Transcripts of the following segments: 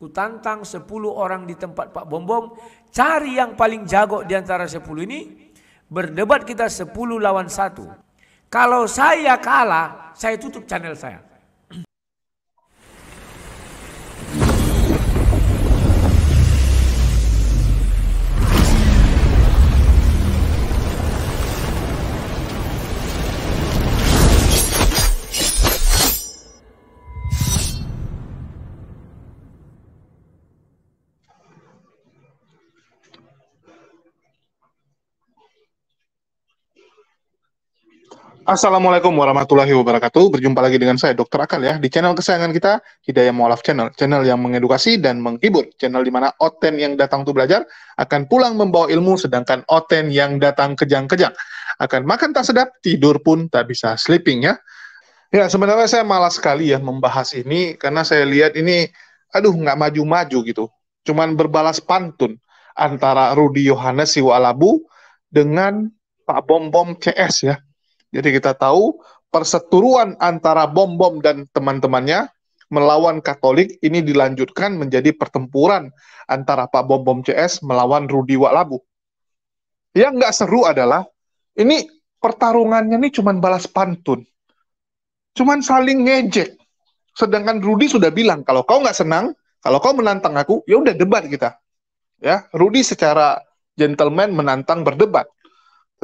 Kutantang 10 orang di tempat Pak Bom Bom, cari yang paling jago di antara 10 ini, berdebat kita 10 lawan 1. Kalau saya kalah, saya tutup channel saya. Assalamualaikum warahmatullahi wabarakatuh. Berjumpa lagi dengan saya Dr. Akal ya di channel kesayangan kita, Hidayah Mualaf Channel, channel yang mengedukasi dan menghibur, channel di mana Oten yang datang tuh belajar akan pulang membawa ilmu, sedangkan Oten yang datang kejang-kejang akan makan tak sedap, tidur pun tak bisa sleeping ya. Ya sebenarnya saya malas sekali ya membahas ini karena saya lihat ini, aduh nggak maju-maju gitu. Cuman berbalas pantun antara Rudi Yohanes Siwalabu dengan Pak Bom Bom CS ya. Jadi kita tahu perseteruan antara Bom Bom dan teman-temannya melawan Katolik ini dilanjutkan menjadi pertempuran antara Pak Bom Bom CS melawan Rudi Walabu. Yang nggak seru adalah ini pertarungannya nih cuman balas pantun, cuman saling ngejek. Sedangkan Rudi sudah bilang kalau kau nggak senang, kalau kau menantang aku, ya udah debat kita. Ya, Rudi secara gentleman menantang berdebat.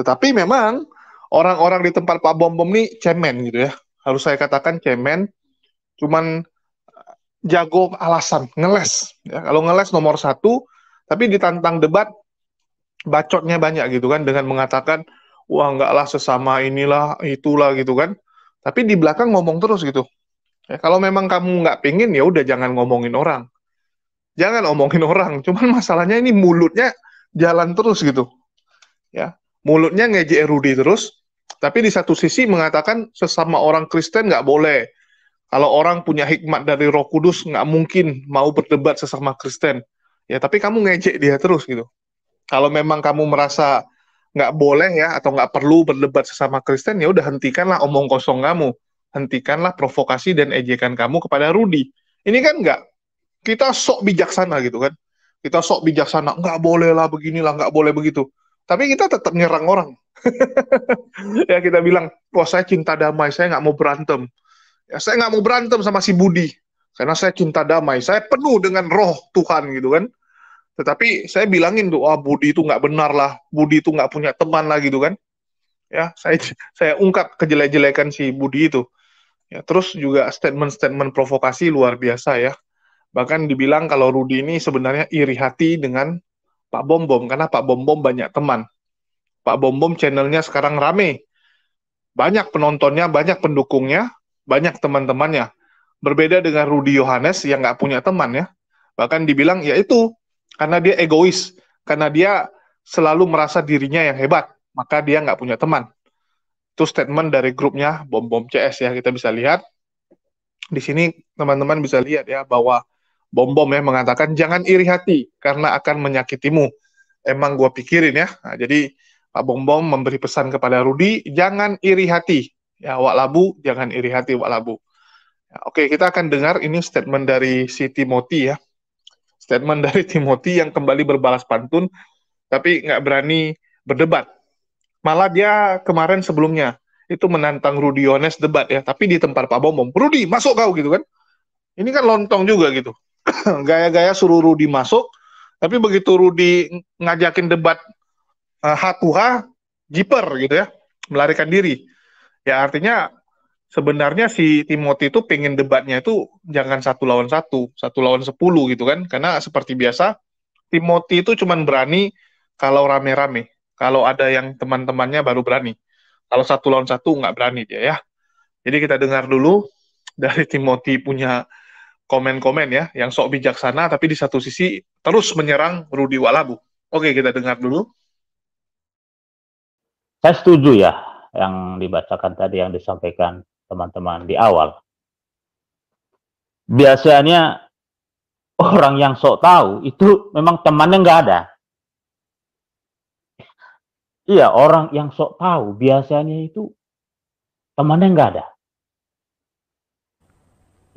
Tetapi memang orang-orang di tempat Pak Bom Bom nih cemen gitu ya. Harus saya katakan cemen, cuman jago alasan, ngeles. Ya. Kalau ngeles nomor 1, tapi ditantang debat, bacotnya banyak gitu kan, dengan mengatakan, wah enggak lah sesama inilah, itulah gitu kan. Tapi di belakang ngomong terus gitu. Ya, kalau memang kamu nggak pingin, ya udah jangan ngomongin orang. Jangan omongin orang, cuman masalahnya ini mulutnya jalan terus gitu. Ya, mulutnya ngejek Rudi terus, tapi di satu sisi mengatakan sesama orang Kristen nggak boleh. Kalau orang punya hikmat dari Roh Kudus nggak mungkin mau berdebat sesama Kristen. Ya, tapi kamu ngejek dia terus gitu. Kalau memang kamu merasa nggak boleh ya atau nggak perlu berdebat sesama Kristen, ya udah hentikanlah omong kosong kamu, hentikanlah provokasi dan ejekan kamu kepada Rudi. Ini kan nggak, kita sok bijaksana gitu kan. Kita sok bijaksana, nggak boleh lah beginilah, nggak boleh begitu. Tapi kita tetap nyerang orang. Ya kita bilang, wah saya cinta damai, saya nggak mau berantem. Ya, saya nggak mau berantem sama si Budi, karena saya cinta damai, saya penuh dengan roh Tuhan gitu kan. Tetapi saya bilangin tuh, wah Budi itu nggak benar lah, Budi itu nggak punya teman lah gitu kan. Ya, saya ungkap kejelek-jelekan si Budi itu. Ya, terus juga statement-statement provokasi luar biasa ya. Bahkan dibilang kalau Rudi ini sebenarnya iri hati dengan Pak Bom Bom, karena Pak Bom Bom banyak teman. Pak Bom Bom channelnya sekarang rame. Banyak penontonnya, banyak pendukungnya, banyak teman-temannya. Berbeda dengan Rudi Yohanes yang nggak punya teman ya. Bahkan dibilang, ya itu, karena dia egois. Karena dia selalu merasa dirinya yang hebat. Maka dia nggak punya teman. Itu statement dari grupnya Bom Bom CS ya. Kita bisa lihat. Di sini teman-teman bisa lihat ya, bahwa Bom Bom ya mengatakan, jangan iri hati, karena akan menyakitimu. Emang gue pikirin ya. Nah, jadi Pak Bom Bom memberi pesan kepada Rudi, jangan iri hati. Ya, Wak Labu, jangan iri hati, Wak Labu. Ya, oke, kita akan dengar ini statement dari si Timothy ya. Statement dari Timothy yang kembali berbalas pantun, tapi nggak berani berdebat. Malah dia kemarin sebelumnya, itu menantang Rudi Yohanes debat ya, tapi di tempat Pak Bom Bom. Rudi, masuk kau gitu kan. Ini kan lontong juga gitu. Gaya-gaya suruh Rudi masuk, tapi begitu Rudi ngajakin debat H2H, jiper gitu ya, melarikan diri. Ya artinya sebenarnya si Timothy itu pengen debatnya itu jangan 1 lawan 1, 1 lawan 10 gitu kan. Karena seperti biasa, Timothy itu cuman berani kalau rame-rame. Kalau ada yang teman-temannya baru berani. Kalau 1 lawan 1 nggak berani dia ya. Jadi kita dengar dulu dari Timothy punya komen-komen ya, yang sok bijaksana, tapi di satu sisi terus menyerang Rudi Walabu. Oke, kita dengar dulu. Saya setuju ya yang dibacakan tadi, yang disampaikan teman-teman di awal. Biasanya orang yang sok tahu itu memang temannya nggak ada. Iya, orang yang sok tahu biasanya itu temannya nggak ada.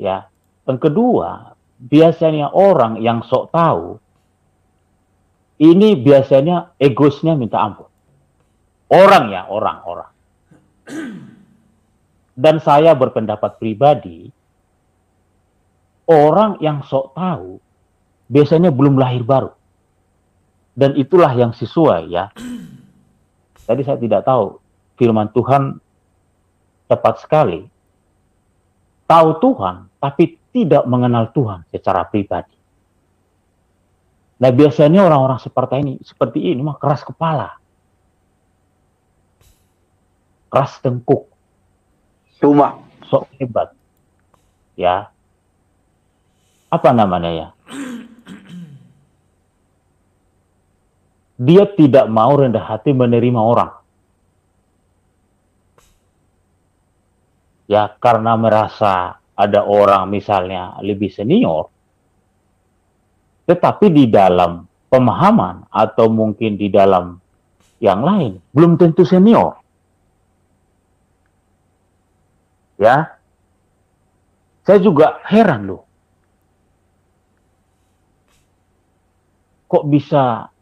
Ya, yang kedua, biasanya orang yang sok tahu, ini biasanya egoisnya minta ampun. Orang ya, orang. Dan saya berpendapat pribadi, orang yang sok tahu, biasanya belum lahir baru. Dan itulah yang sesuai ya. Tadi saya tidak tahu, firman Tuhan tepat sekali. Tahu Tuhan, tapi tidak mengenal Tuhan secara pribadi. Nah biasanya orang-orang seperti ini mah keras kepala. Keras tengkuk. Cuma Sok hebat. Ya. Apa namanya ya? Dia tidak mau rendah hati menerima orang. Ya, karena merasa ada orang misalnya lebih senior, tetapi di dalam pemahaman atau mungkin di dalam yang lain, belum tentu senior. Ya, saya juga heran loh. Kok bisa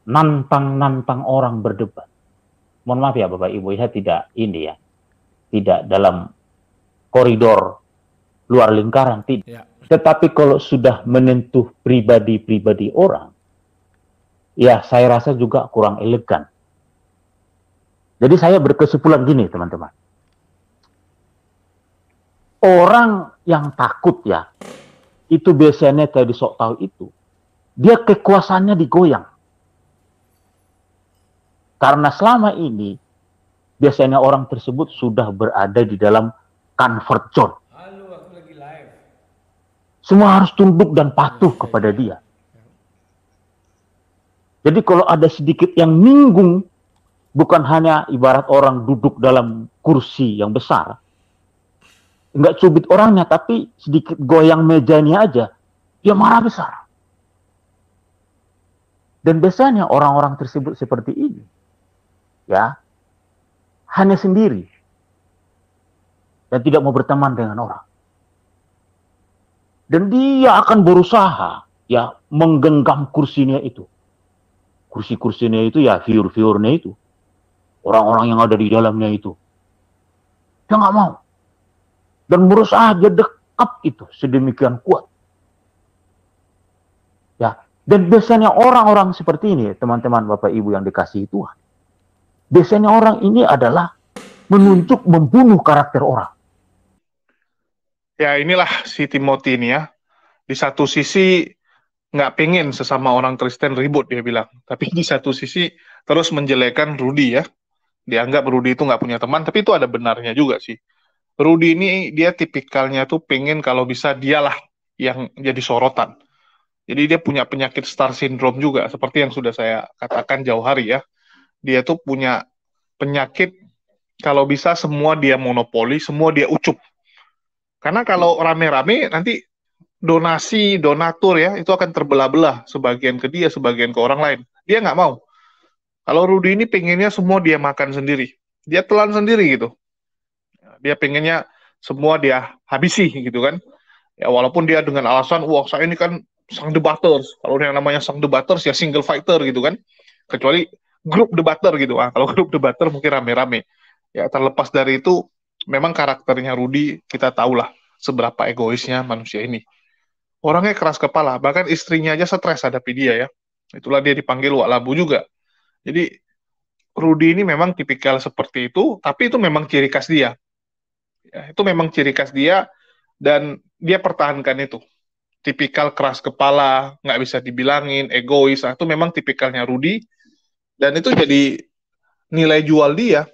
nantang orang berdebat? Mohon maaf ya Bapak Ibu, saya tidak tidak dalam koridor luar lingkaran, tidak. Ya. Tetapi kalau sudah menyentuh pribadi-pribadi orang, ya saya rasa juga kurang elegan. Jadi saya berkesimpulan gini teman-teman. Orang yang takut ya, itu biasanya tadi sok tahu itu, dia kekuasaannya digoyang. Karena selama ini, biasanya orang tersebut sudah berada di dalam comfort zone. Halo, aku lagi live. Semua harus tunduk dan patuh kepada dia. Jadi kalau ada sedikit yang minggung, bukan hanya ibarat orang duduk dalam kursi yang besar, nggak cubit orangnya, tapi sedikit goyang mejanya aja, dia marah besar. Dan biasanya orang-orang tersebut seperti ini, ya, hanya sendiri dan tidak mau berteman dengan orang. Dan dia akan berusaha ya menggenggam kursinya itu. Kursi-kursinya itu ya viewer-viewernya itu. Orang-orang yang ada di dalamnya itu. Dia nggak mau. Dan berusaha dia dekap itu sedemikian kuat. Ya, dan biasanya orang-orang seperti ini, teman-teman Bapak Ibu yang dikasihi Tuhan. Biasanya orang ini adalah menunjuk membunuh karakter orang. Ya inilah si Timothy ini ya. Di satu sisi nggak pengen sesama orang Kristen ribut dia bilang. Tapi di satu sisi terus menjelekan Rudy ya. Dianggap Rudy itu nggak punya teman, tapi itu ada benarnya juga sih. Rudy ini dia tipikalnya tuh pengen kalau bisa dialah yang jadi sorotan. Jadi dia punya penyakit star syndrome juga, seperti yang sudah saya katakan jauh hari ya. Dia tuh punya penyakit kalau bisa semua dia monopoli, semua dia ucup. Karena kalau rame-rame nanti donasi, donatur ya, itu akan terbelah-belah. Sebagian ke dia, sebagian ke orang lain. Dia nggak mau. Kalau Rudy ini pengennya semua dia makan sendiri. Dia telan sendiri gitu. Dia pengennya semua dia habisi gitu kan. Ya walaupun dia dengan alasan, wah saya ini kan sang debaters. Kalau yang namanya sang debaters ya single fighter gitu kan. Kecuali grup debater gitu. Kalau grup debater mungkin rame-rame. Ya terlepas dari itu, memang karakternya Rudy kita tahulah seberapa egoisnya manusia ini. Orangnya keras kepala, bahkan istrinya aja stres hadapi dia ya. Itulah dia dipanggil Wak Labu juga. Jadi Rudy ini memang tipikal seperti itu, tapi itu memang ciri khas dia. Ya, itu memang ciri khas dia dan dia pertahankan itu. Tipikal keras kepala, nggak bisa dibilangin, egois, itu memang tipikalnya Rudy dan itu jadi nilai jual dia.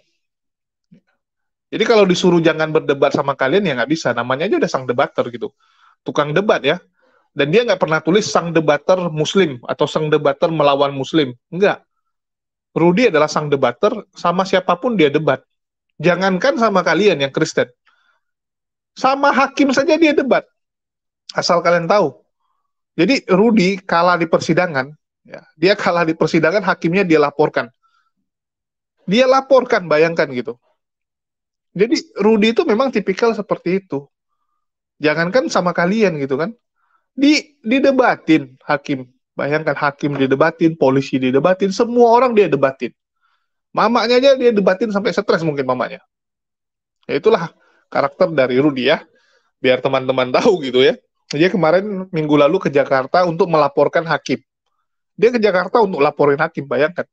Jadi kalau disuruh jangan berdebat sama kalian ya nggak bisa, namanya aja udah sang debater gitu, tukang debat ya. Dan dia nggak pernah tulis sang debater Muslim atau sang debater melawan Muslim, enggak. Rudy adalah sang debater, sama siapapun dia debat. Jangankan sama kalian yang Kristen. Sama hakim saja dia debat. Asal kalian tahu. Jadi Rudy kalah di persidangan, ya, dia kalah di persidangan, hakimnya dia laporkan. Dia laporkan, bayangkan gitu. Jadi Rudy itu memang tipikal seperti itu. Jangankan sama kalian gitu kan. Didebatin hakim. Bayangkan hakim didebatin, polisi didebatin, semua orang dia debatin. Mamanya aja dia debatin sampai stres mungkin mamanya. Ya itulah karakter dari Rudy ya. Biar teman-teman tahu gitu ya. Dia kemarin minggu lalu ke Jakarta untuk melaporkan hakim. Dia ke Jakarta untuk laporin hakim, bayangkan.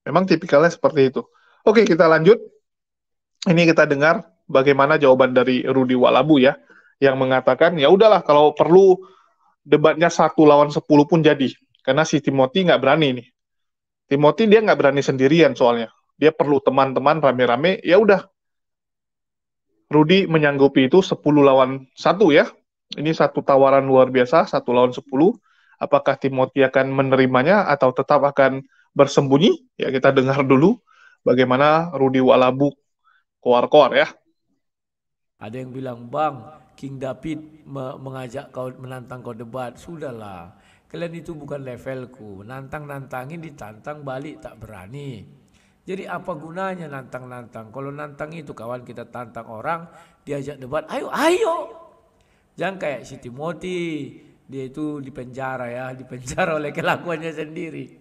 Memang tipikalnya seperti itu. Oke, kita lanjut. Ini kita dengar bagaimana jawaban dari Rudy Walabu ya, yang mengatakan ya udahlah kalau perlu debatnya 1 lawan 10 pun jadi. Karena si Timothy nggak berani nih. Timothy dia nggak berani sendirian soalnya. Dia perlu teman-teman rame-rame. Ya udah, Rudy menyanggupi itu 10 lawan 1 ya. Ini satu tawaran luar biasa, 1 lawan 10. Apakah Timothy akan menerimanya atau tetap akan bersembunyi? Ya kita dengar dulu bagaimana Rudy Walabu koar-koar ya. Ada yang bilang, Bang, King David mengajak kau menantang kau debat. Sudahlah, kalian itu bukan levelku. Nantang-nantangin ditantang balik tak berani. Jadi apa gunanya nantang-nantang? Kalau nantang itu kawan kita tantang orang, diajak debat, ayo. Jangan kayak si Timothy, dia itu dipenjara ya, dipenjara oleh kelakuannya sendiri.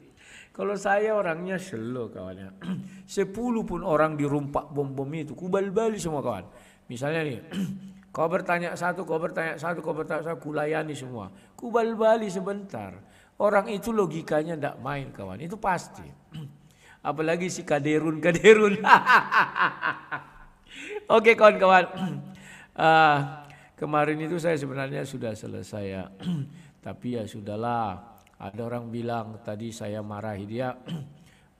Kalau saya orangnya slow kawannya. 10 pun orang dirumpak bom-bom itu, kubal-bali semua kawan. Misalnya nih, kau bertanya satu, kulayani semua. Kubal-bali sebentar. Orang itu logikanya tidak main kawan, itu pasti. Apalagi si kaderun. Oke kawan-kawan. Kemarin itu saya sebenarnya sudah selesai ya. Tapi ya sudahlah. Ada orang bilang tadi saya marahi dia.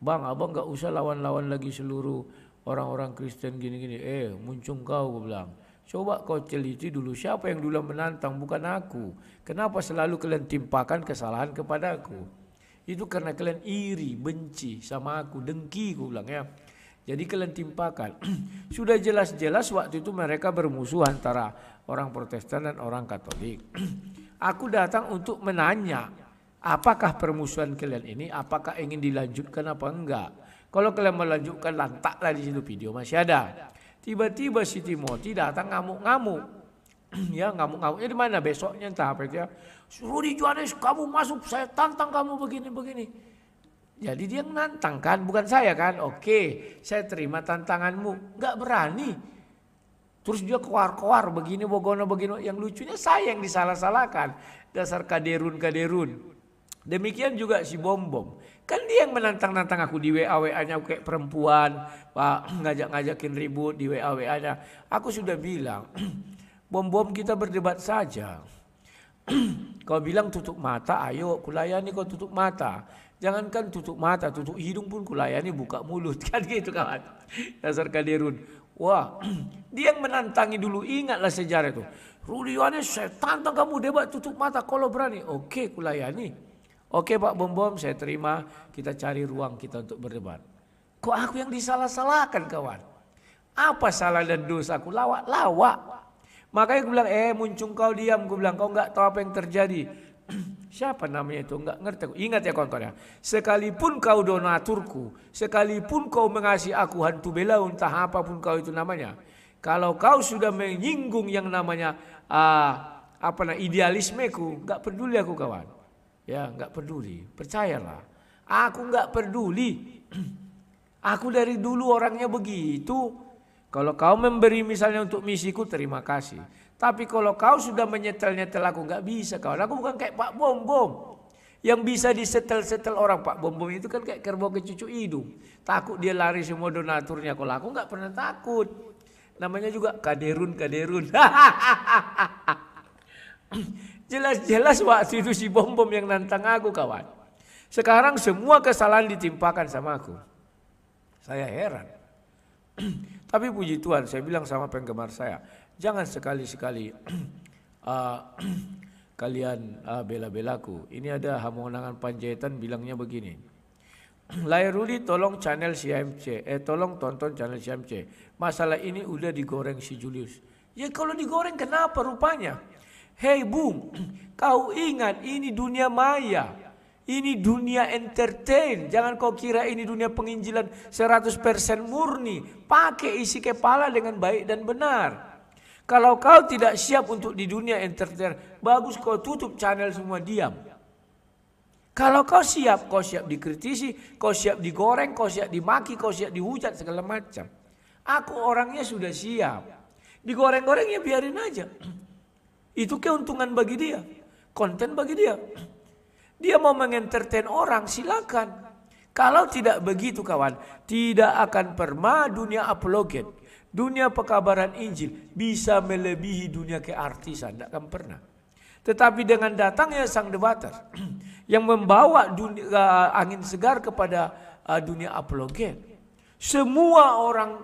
Bang, abang gak usah lawan-lawan lagi seluruh orang-orang Kristen gini-gini. Muncung kau, gue bilang. Coba kau teliti dulu siapa yang dulu menantang, bukan aku. Kenapa selalu kalian timpakan kesalahan kepadaku? Itu karena kalian iri, benci sama aku, dengki, gue bilang ya. Jadi kalian timpakan. Sudah jelas-jelas waktu itu mereka bermusuh antara orang Protestan dan orang Katolik. Aku datang untuk menanya, apakah permusuhan kalian ini, apakah ingin dilanjutkan apa enggak? Kalau kalian melanjutkan, lantaklah di situ video masih ada. Tiba-tiba si Timothy datang ngamuk-ngamuk. Ya ngamuk-ngamuknya di mana? Besoknya entah apa itu ya. Rudy Johannes, kamu masuk, saya tantang kamu begini-begini. Jadi dia menantang kan, bukan saya kan. Oke, saya terima tantanganmu. Enggak berani. Terus dia keluar-keluar begini, bogono begini. Yang lucunya saya yang disalah-salahkan. Dasar kaderun. Demikian juga si Bom. Kan dia yang menantang-nantang aku di WA-WA-nya kayak perempuan. Pak, ngajak-ngajakin ribut di WA-WA-nya. Aku sudah bilang, Bom kita berdebat saja. Kau bilang tutup mata, ayo kulayani kau tutup mata. Jangankan tutup mata, tutup hidung pun kulayani, buka mulut. Kan gitu kawan. Dasar kaderun. Wah, dia yang menantangi dulu, ingatlah sejarah itu. Rudy Johannes, saya tantang kamu debat tutup mata kalau berani. Oke, kulayani. Oke Pak Bom, saya terima. Kita cari ruang kita untuk berdebat. Kok aku yang disalah-salahkan kawan? Apa salah dan dosa aku? Lawak. Makanya gue bilang, muncung kau diam. Gue bilang, kau nggak tahu apa yang terjadi. Siapa namanya itu? Nggak ngerti. Ingat ya kawan-kawan ya. Sekalipun kau donaturku, sekalipun kau mengasihi aku hantu bela, entah apapun kau itu namanya. Kalau kau sudah menyinggung yang namanya idealismeku, nggak peduli aku kawan. Ya nggak peduli, percayalah. Aku nggak peduli. Aku dari dulu orangnya begitu. Kalau kau memberi misalnya untuk misiku, terima kasih. Tapi kalau kau sudah menyetel-nyetel aku, nggak bisa kawan. Aku bukan kayak Pak Bom. Yang bisa disetel-setel orang. Pak Bom itu kan kayak kerbau kecucu hidung. Takut dia lari semua donaturnya. Kalau aku nggak pernah takut. Namanya juga kaderun. Jelas-jelas waktu itu si Bom yang nantang aku kawan. Sekarang semua kesalahan ditimpakan sama aku. Saya heran. Tapi puji Tuhan, saya bilang sama penggemar saya, jangan sekali-sekali kalian bela-belaku. Ini ada Hamonangan Panjaitan bilangnya begini. Lai Rudy tolong channel CMC, tolong tonton channel CMC. Masalah ini udah digoreng si Julius. Ya kalau digoreng kenapa rupanya? Hei Bung, kau ingat ini dunia maya. Ini dunia entertain. Jangan kau kira ini dunia penginjilan 100% murni. Pakai isi kepala dengan baik dan benar. Kalau kau tidak siap untuk di dunia entertain, bagus kau tutup channel semua, diam. Kalau kau siap dikritisi, kau siap digoreng, kau siap dimaki, kau siap dihujat segala macam. Aku orangnya sudah siap. Digoreng-goreng ya biarin aja. Itu keuntungan bagi dia, konten bagi dia. Dia mau mengentertain orang, silakan. Kalau tidak begitu kawan, tidak akan pernah dunia apologet, dunia pekabaran Injil bisa melebihi dunia keartisan, tidak akan pernah. Tetapi dengan datangnya sang debater yang membawa angin segar kepada dunia apologet, semua orang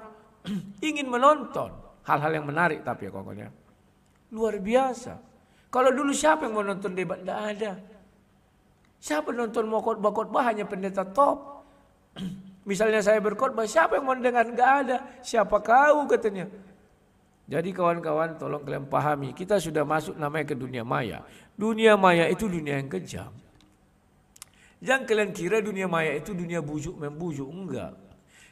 ingin menonton hal-hal yang menarik, tapi ya pokoknya luar biasa. Kalau dulu siapa yang mau nonton debat? Tidak ada. Siapa nonton mau khotbah hanya pendeta top. Misalnya saya berkhotbah, siapa yang mau dengar? Enggak ada. Siapa kau katanya. Jadi kawan-kawan tolong kalian pahami, kita sudah masuk namanya ke dunia maya. Dunia maya itu dunia yang kejam. Jangan kalian kira dunia maya itu dunia bujuk membujuk, enggak.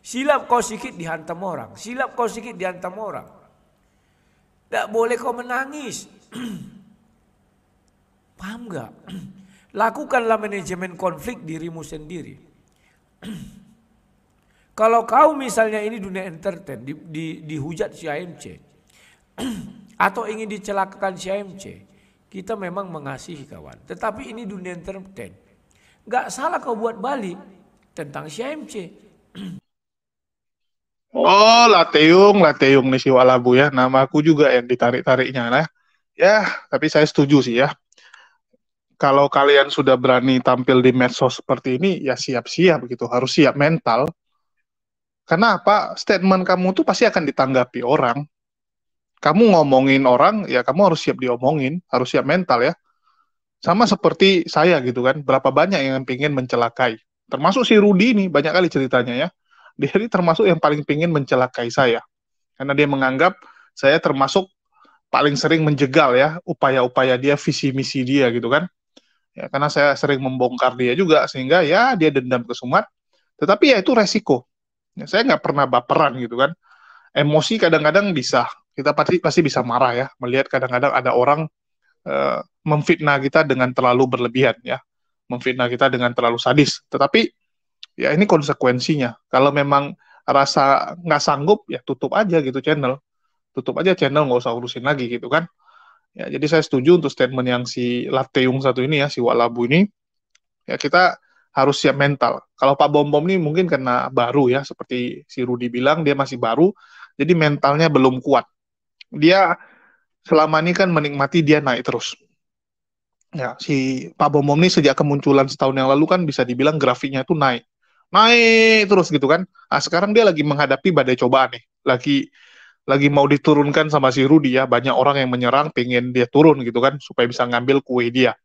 Silap kau sikit dihantam orang, silap kau sikit dihantam orang. Tidak boleh kau menangis. Paham enggak? Lakukanlah manajemen konflik dirimu sendiri. Kalau kau misalnya ini dunia entertain, dihujat si AMC, atau ingin dicelakakan si AMC, kita memang mengasihi kawan. Tetapi ini dunia entertain. Gak salah kau buat balik tentang si AMC. Oh, Lateung nih si Walabu ya. Nama aku juga yang ditarik-tariknya lah. Ya, tapi saya setuju sih ya. Kalau kalian sudah berani tampil di medsos seperti ini, ya siap-siap gitu. Harus siap mental. Karena apa? Statement kamu tuh pasti akan ditanggapi orang. Kamu ngomongin orang, ya kamu harus siap diomongin. Harus siap mental ya. Sama seperti saya gitu kan. Berapa banyak yang pengen mencelakai. Termasuk si Rudi ini, banyak kali ceritanya ya. Dia ini termasuk yang paling pengen mencelakai saya. Karena dia menganggap saya termasuk paling sering menjegal ya. Upaya-upaya dia, visi misi dia gitu kan. Ya, karena saya sering membongkar dia juga, sehingga ya dia dendam ke Sumat. Tetapi ya itu resiko. Ya, saya nggak pernah baperan gitu kan. Emosi kadang-kadang bisa, kita pasti bisa marah ya, melihat kadang-kadang ada orang memfitnah kita dengan terlalu berlebihan ya, memfitnah kita dengan terlalu sadis. Tetapi ya ini konsekuensinya. Kalau memang rasa nggak sanggup, ya tutup aja gitu channel. Tutup aja channel, nggak usah urusin lagi gitu kan. Ya, jadi saya setuju untuk statement yang si Lateung satu ini ya, si Walabu ini. Ya kita harus siap mental. Kalau Pak Bom ini mungkin karena baru ya, seperti si Rudi bilang, dia masih baru, jadi mentalnya belum kuat. Dia selama ini kan menikmati dia naik terus. Ya, si Pak Bom ini sejak kemunculan setahun yang lalu kan bisa dibilang grafiknya itu naik. Naik terus gitu kan. Nah, sekarang dia lagi menghadapi badai cobaan nih. Lagi mau diturunkan sama si Rudi ya, banyak orang yang menyerang pengen dia turun gitu kan, supaya bisa ngambil kue dia.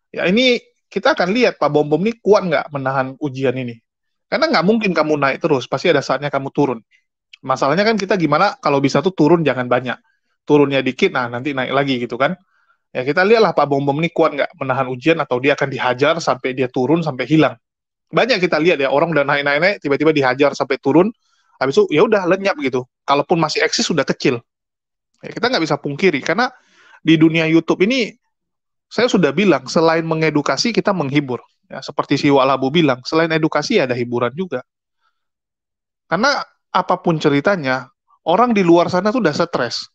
Ya ini kita akan lihat Pak Bom ini kuat nggak menahan ujian ini. Karena nggak mungkin kamu naik terus, pasti ada saatnya kamu turun. Masalahnya kan kita gimana kalau bisa tuh turun jangan banyak. Turunnya dikit, nah nanti naik lagi gitu kan. Ya kita lihatlah Pak Bom ini kuat nggak menahan ujian, atau dia akan dihajar sampai dia turun, sampai hilang. Banyak kita lihat ya, orang udah naik-naik, tiba-tiba dihajar sampai turun, habis itu ya udah lenyap gitu. Kalaupun masih eksis sudah kecil. Ya, kita nggak bisa pungkiri karena di dunia YouTube ini saya sudah bilang selain mengedukasi kita menghibur. Ya, seperti si Walabu bilang, selain edukasi ada hiburan juga. Karena apapun ceritanya, orang di luar sana tuh udah stres.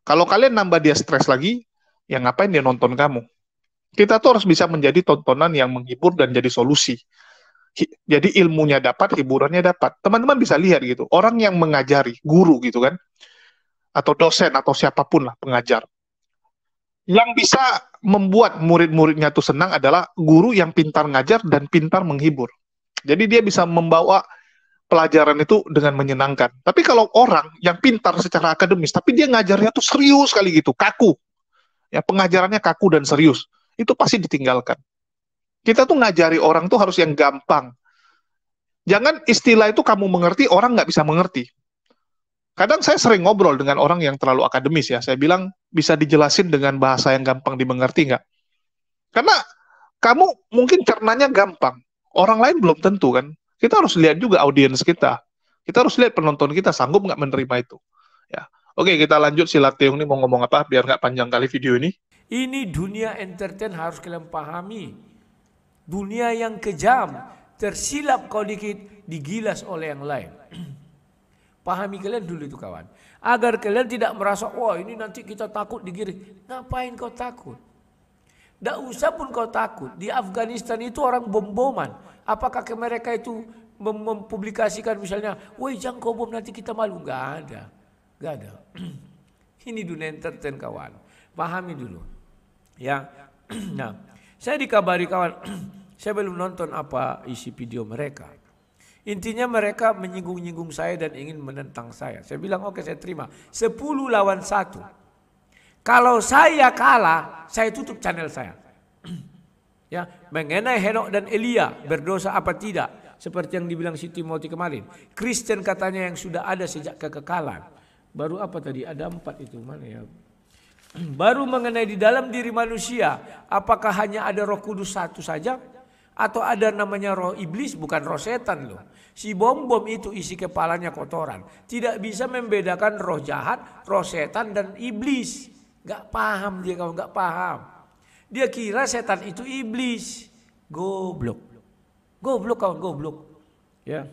Kalau kalian nambah dia stres lagi, ya ngapain dia nonton kamu? Kita tuh harus bisa menjadi tontonan yang menghibur dan jadi solusi. Jadi ilmunya dapat, hiburannya dapat. Teman-teman bisa lihat gitu, orang yang mengajari, guru gitu kan, atau dosen atau siapapun lah pengajar, yang bisa membuat murid-muridnya tuh senang adalah guru yang pintar ngajar dan pintar menghibur. Jadi dia bisa membawa pelajaran itu dengan menyenangkan. Tapi kalau orang yang pintar secara akademis, tapi dia ngajarnya tuh serius kali gitu, kaku, ya pengajarannya kaku dan serius, itu pasti ditinggalkan. Kita tuh ngajari orang tuh harus yang gampang. Jangan istilah itu kamu mengerti, orang nggak bisa mengerti. Kadang saya sering ngobrol dengan orang yang terlalu akademis ya, saya bilang bisa dijelasin dengan bahasa yang gampang dimengerti nggak? Karena kamu mungkin cernanya gampang, orang lain belum tentu kan. Kita harus lihat juga audiens kita. Kita harus lihat penonton kita sanggup nggak menerima itu. Ya, Oke, kita lanjut si Lateung ini mau ngomong apa biar nggak panjang kali video ini. Ini dunia entertain harus kalian pahami. Dunia yang kejam, tersilap kau dikit, digilas oleh yang lain. Pahami kalian dulu itu kawan. Agar kalian tidak merasa, wah ini nanti kita takut digiring. Ngapain kau takut? Tidak usah pun kau takut. Di Afghanistan itu orang bom-boman. Apakah ke mereka itu mempublikasikan misalnya, woi jangan kau bom nanti kita malu. Nggak ada. Nggak ada. Ini dunia entertain kawan. Pahami dulu. Ya. Nah, saya dikabari kawan, saya belum nonton apa isi video mereka. Intinya mereka menyinggung-nyinggung saya dan ingin menentang saya. Saya bilang oke, saya terima. 10 lawan 1. Kalau saya kalah, saya tutup channel saya. Ya, mengenai Henok dan Elia berdosa apa tidak? Seperti yang dibilang si Timothy kemarin. Kristen katanya yang sudah ada sejak kekekalan. Baru apa tadi? Ada 4 itu mana ya? Baru mengenai di dalam diri manusia, apakah hanya ada Roh Kudus satu saja? Atau ada namanya roh iblis, bukan roh setan loh. Si bom-bom itu isi kepalanya kotoran. Tidak bisa membedakan roh jahat, roh setan dan iblis. Gak paham dia kawan, gak paham. Dia kira setan itu iblis. Goblok. Goblok kawan, goblok. Ya.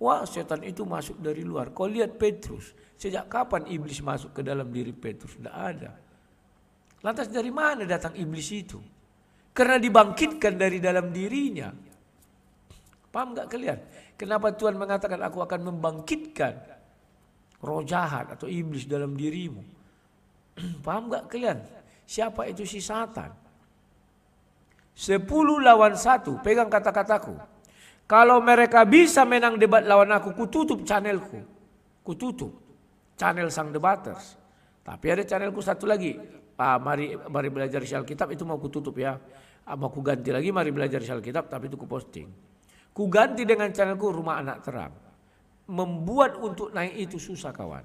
Wah, setan itu masuk dari luar. Kau lihat Petrus. Sejak kapan iblis masuk ke dalam diri Petrus? Tidak ada. Lantas dari mana datang iblis itu? Karena dibangkitkan dari dalam dirinya. Paham gak kalian? Kenapa Tuhan mengatakan aku akan membangkitkan roh jahat atau iblis dalam dirimu? Paham gak kalian? Siapa itu si Satan? 10 lawan 1. Pegang kata-kataku. Kalau mereka bisa menang debat lawan aku, kututup channelku. Kututup channel Sang Debaters. Tapi ada channelku satu lagi. Mari belajar isi Alkitab, itu mau kututup ya. Mau ku ganti lagi mari belajar isi Alkitab, tapi itu ku posting. Ku ganti dengan channelku Rumah Anak Terang. Membuat untuk naik itu susah kawan.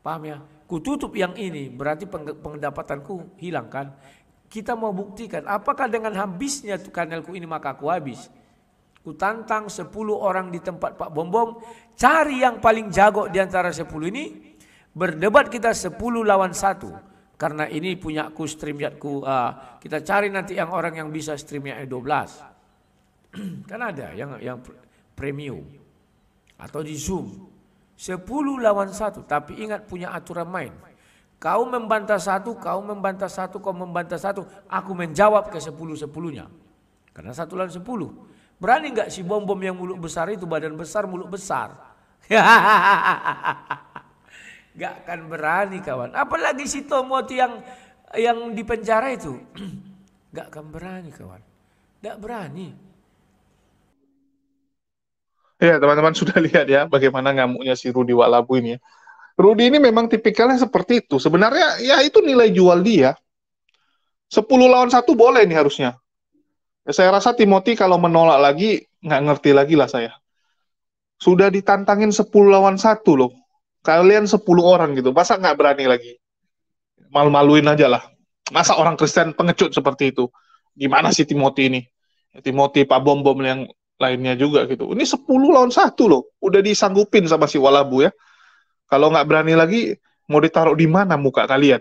Paham ya? Ku tutup yang ini berarti pendapatanku hilang kan? Kita mau buktikan apakah dengan habisnya channelku ini maka aku habis. Ku tantang 10 orang di tempat Pak Bom-Bom, cari yang paling jago di antara 10 ini, berdebat kita 10 lawan 1. Karena ini punya ku StreamYard-ku, kita cari nanti yang orang yang bisa StreamYard 12. Kan ada yang premium atau di Zoom. 10 lawan 1, tapi ingat punya aturan main. Kau membantah satu, kau membantah satu, kau membantah satu, aku menjawab ke 10-10-nya. Karena 1 lawan 10. Berani enggak si bom-bom yang mulut besar itu, badan besar, mulut besar? Gak akan berani kawan. Apalagi si Timothy yang di penjara itu. Gak akan berani kawan. Gak berani. Ya teman-teman sudah lihat ya bagaimana ngamuknya si Rudy Walabu ini ya. Rudy ini memang tipikalnya seperti itu. Sebenarnya ya itu nilai jual dia. 10 lawan 1 boleh nih harusnya. Ya, saya rasa Timothy kalau menolak lagi nggak ngerti lagi lah saya. Sudah ditantangin 10 lawan 1 loh. Kalian 10 orang gitu. Masa nggak berani lagi? Malu-maluin aja lah. Masa orang Kristen pengecut seperti itu? Gimana sih Timothy ini? Timothy, Pak Bom-Bom yang lainnya juga gitu. Ini 10 lawan 1 loh. Udah disanggupin sama si Walabu ya. Kalau nggak berani lagi, mau ditaruh di mana muka kalian?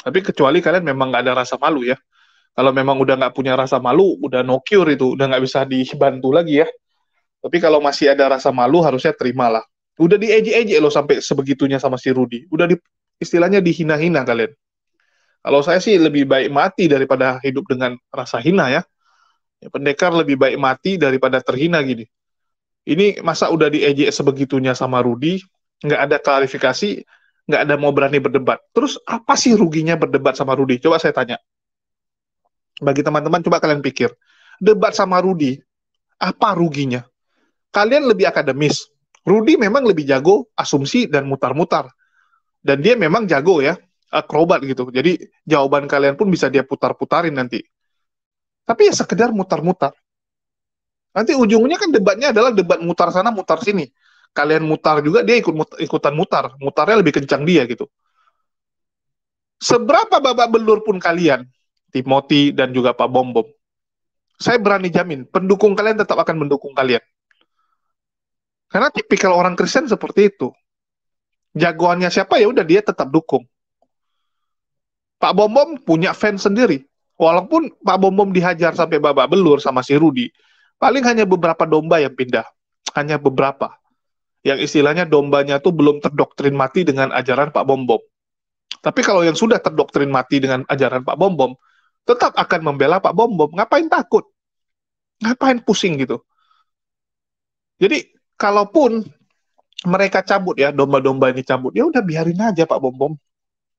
Tapi kecuali kalian memang nggak ada rasa malu ya. Kalau memang udah nggak punya rasa malu, udah no cure itu, udah nggak bisa dibantu lagi ya. Tapi kalau masih ada rasa malu, harusnya terimalah. Udah diejek-ejek loh sampai sebegitunya sama si Rudy. Udah istilahnya dihina-hina kalian. Kalau saya sih lebih baik mati daripada hidup dengan rasa hina ya. Pendekar lebih baik mati daripada terhina gini. Ini masa udah diejek sebegitunya sama Rudy, nggak ada klarifikasi, nggak ada mau berani berdebat. Terus apa sih ruginya berdebat sama Rudy? Coba saya tanya. Bagi teman-teman, coba kalian pikir. Debat sama Rudy, apa ruginya? Kalian lebih akademis. Rudy memang lebih jago asumsi dan mutar-mutar. Dan dia memang jago ya, akrobat gitu. Jadi jawaban kalian pun bisa dia putar-putarin nanti. Tapi ya sekedar mutar-mutar. Nanti ujungnya kan debatnya adalah debat mutar sana, mutar sini. Kalian mutar juga, dia ikutan mutar. Mutarnya lebih kencang dia gitu. Seberapa babak belur pun kalian, Timothy dan juga Pak Bom-Bom, saya berani jamin, pendukung kalian tetap akan mendukung kalian. Karena tipikal orang Kristen seperti itu. Jagoannya siapa ya udah dia tetap dukung. Pak Bom Bom punya fans sendiri. Walaupun Pak Bom Bom dihajar sampai babak belur sama si Rudi, paling hanya beberapa domba yang pindah. Hanya beberapa. Yang istilahnya dombanya tuh belum terdoktrin mati dengan ajaran Pak Bom Bom. Tapi kalau yang sudah terdoktrin mati dengan ajaran Pak Bom Bom, tetap akan membela Pak Bom Bom. Ngapain takut? Ngapain pusing gitu? Jadi, kalaupun mereka cabut ya, domba-domba ini cabut, ya udah biarin aja Pak Bom Bom.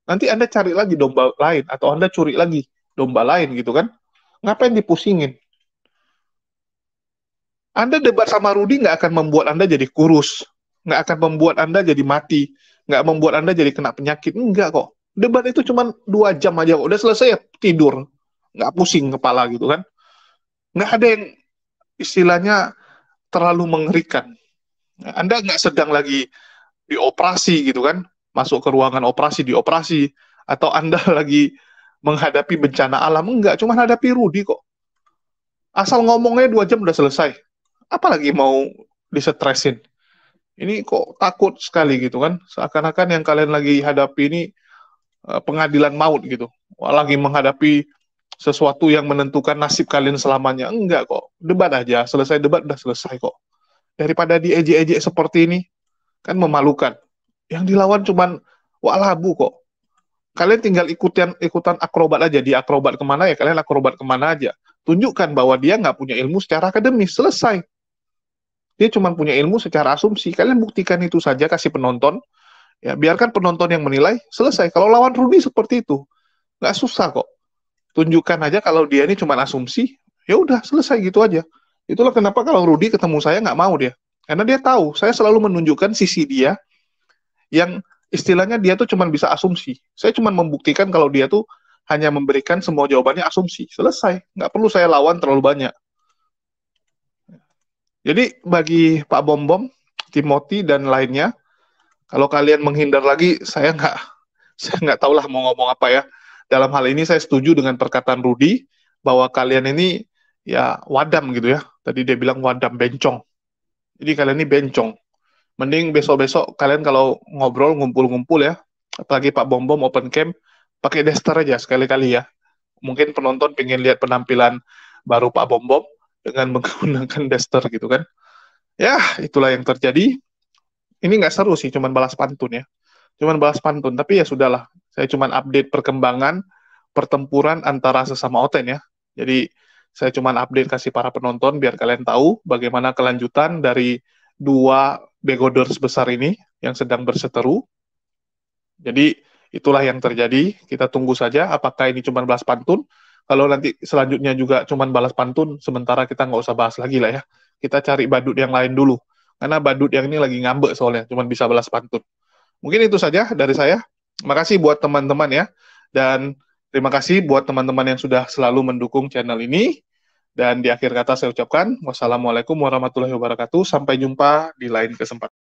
Nanti Anda cari lagi domba lain, atau Anda curi lagi domba lain gitu kan. Ngapain dipusingin? Anda debat sama Rudi nggak akan membuat Anda jadi kurus, nggak akan membuat Anda jadi mati, nggak membuat Anda jadi kena penyakit, enggak kok. Debat itu cuma 2 jam aja kok, udah selesai ya tidur, nggak pusing kepala gitu kan. Nggak ada yang istilahnya terlalu mengerikan. Anda nggak sedang lagi dioperasi gitu kan, masuk ke ruangan operasi, dioperasi, atau Anda lagi menghadapi bencana alam, enggak, cuma hadapi Rudi kok. Asal ngomongnya 2 jam udah selesai. Apalagi mau disetresin. Ini kok takut sekali gitu kan. Seakan-akan yang kalian lagi hadapi ini pengadilan maut gitu. Lagi menghadapi sesuatu yang menentukan nasib kalian selamanya. Enggak kok. Debat aja. Selesai debat udah selesai kok. Daripada diejek-ejek seperti ini, kan memalukan. Yang dilawan cuman walabu kok. Kalian tinggal ikutan akrobat aja. Dia akrobat kemana ya kalian akrobat kemana aja. Tunjukkan bahwa dia nggak punya ilmu secara akademis. Selesai. Dia cuma punya ilmu secara asumsi. Kalian buktikan itu saja, kasih penonton. Ya, biarkan penonton yang menilai, selesai. Kalau lawan Rudi seperti itu, nggak susah kok. Tunjukkan aja kalau dia ini cuma asumsi, ya udah selesai gitu aja. Itulah kenapa kalau Rudi ketemu saya nggak mau dia. Karena dia tahu, saya selalu menunjukkan sisi dia yang istilahnya dia tuh cuma bisa asumsi. Saya cuma membuktikan kalau dia tuh hanya memberikan semua jawabannya asumsi. Selesai. Nggak perlu saya lawan terlalu banyak. Jadi bagi Pak Bom Bom, Timothy dan lainnya, kalau kalian menghindar lagi, saya nggak tahu lah mau ngomong apa ya. Dalam hal ini saya setuju dengan perkataan Rudi bahwa kalian ini ya wadam gitu ya. Tadi dia bilang wadam bencong. Jadi kalian ini bencong. Mending besok-besok kalian kalau ngobrol ngumpul-ngumpul ya, apalagi Pak Bom Bom open camp, pakai daster aja sekali-kali ya. Mungkin penonton pengen lihat penampilan baru Pak Bom Bom dengan menggunakan daster gitu kan. Ya, itulah yang terjadi. Ini nggak seru sih, cuman balas pantun ya. Cuman balas pantun, tapi ya sudahlah. Saya cuman update perkembangan pertempuran antara sesama Oten ya. Jadi, saya cuman update kasih para penonton biar kalian tahu bagaimana kelanjutan dari 2 begoders besar ini yang sedang berseteru. Jadi, itulah yang terjadi. Kita tunggu saja apakah ini cuman balas pantun. Kalau nanti selanjutnya juga cuman balas pantun, sementara kita nggak usah bahas lagi lah ya. Kita cari badut yang lain dulu. Karena badut yang ini lagi ngambek soalnya, cuman bisa balas pantun. Mungkin itu saja dari saya. Makasih buat teman-teman ya. Dan terima kasih buat teman-teman yang sudah selalu mendukung channel ini. Dan di akhir kata saya ucapkan, wassalamualaikum warahmatullahi wabarakatuh. Sampai jumpa di lain kesempatan.